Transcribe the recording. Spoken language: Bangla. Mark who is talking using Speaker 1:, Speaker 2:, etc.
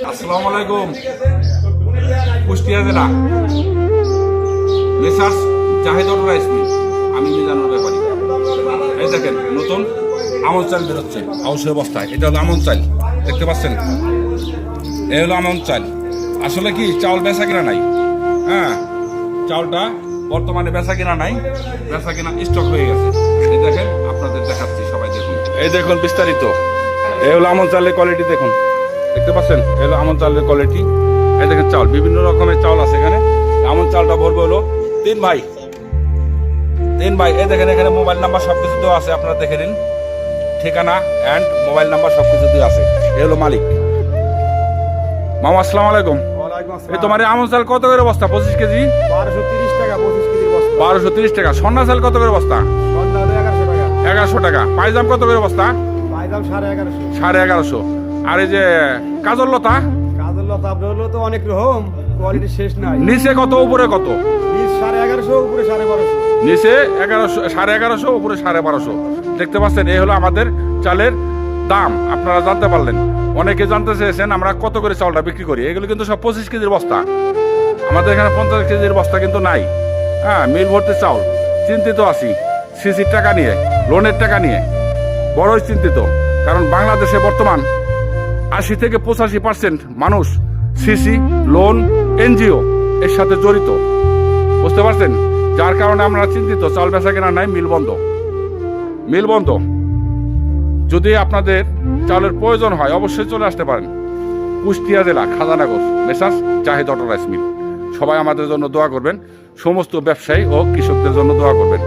Speaker 1: আসসালামু আলাইকুম। কুষ্টিয়া জেলা Messrs Zahid auto rice mill, আমি মিজানুর ব্যাপারী। এই দেখেন নতুন আমন চাল বেরোচ্ছে আউশের বস্তায়। এটা হলো আমন চাল, দেখতে পাচ্ছেন? এই হলো আমন চাল। আসলে কি চাউল বেচা কিনা নাই, হ্যাঁ চাউলটা বর্তমানে বেচা কিনা নাই, বেচা কিনা স্টক হয়ে গেছে। এই দেখেন আপনাদের দেখাচ্ছি, সবাই দেখুন। এই দেখুন বিস্তারিত, এই হলো আমন চালের কোয়ালিটি দেখুন, দেখতে পাচ্ছেন? এই হলো আমন চালের কোয়ালিটি। এই দেখেন চাউল, বিভিন্ন রকমের চাউল আছে এখানে। আমন চালটা ভরবে হলো তিন ভাই। এই দেখেন এখানে মোবাইল নাম্বার সবকিছু দেওয়া আছে, আপনারা দেখে নিন। ঠিকানা অ্যান্ড মোবাইল নাম্বার সবকিছু দেওয়া আছে। এই হলো মালিক। মামা আসসালামু আলাইকুম। এই তোমার আমন চাল কত করে বস্তা? 25 কেজি
Speaker 2: 1230 টাকা 25 কেজি বস্তা।
Speaker 1: 1230 টাকা। সন্না চাল কত করে বস্তা?
Speaker 2: সন্ধ্যা 1100 টাকা।
Speaker 1: 1100 টাকা। পাইজাম কত করে বস্তা?
Speaker 2: পাইজাম 1150।
Speaker 1: 1150। আর এই যে কাজল লতা?
Speaker 2: কাজল লতা হলো তো অনেক রকম, কোয়ালিটি শেষ নাই।
Speaker 1: নিচে কত উপরে কত?
Speaker 2: নিচ 1150, উপরে 1250।
Speaker 1: নিচে 1100, 1150, উপরে 1250। দেখতে পাচ্ছেন? এই হলো আমাদের চালের দাম। আপনারা জানতে পারলেন। অনেকে জানতে চেয়েছেন আমরা কত করে চাউলটা বিক্রি করি। এগুলো কিন্তু সব 25 কেজির বস্তা। আমাদের এখানে 50 কেজির বস্তা কিন্তু নাই। হ্যাঁ, মিল ভর্তি চাউল। চিন্তিত আছি সিসির টাকা নিয়ে, লোনের টাকা নিয়ে বড়ই চিন্তিত। কারণ বাংলাদেশে বর্তমান 80 থেকে 85% মানুষ সিসি, লোন, এনজিও এর সাথে জড়িত, বুঝতে পারছেন? যার কারণে আমরা চিন্তিত, চাল বেচা কেনা নাই, মিল বন্ধ। যদি আপনাদের চালের প্রয়োজন হয় অবশ্যই চলে আসতে পারেন। কুষ্টিয়া জেলা Khajanagar Messrs Zahid auto rice mill. সবাই আমাদের জন্য দোয়া করবেন, সমস্ত ব্যবসায়ী ও কৃষকদের জন্য দোয়া করবেন।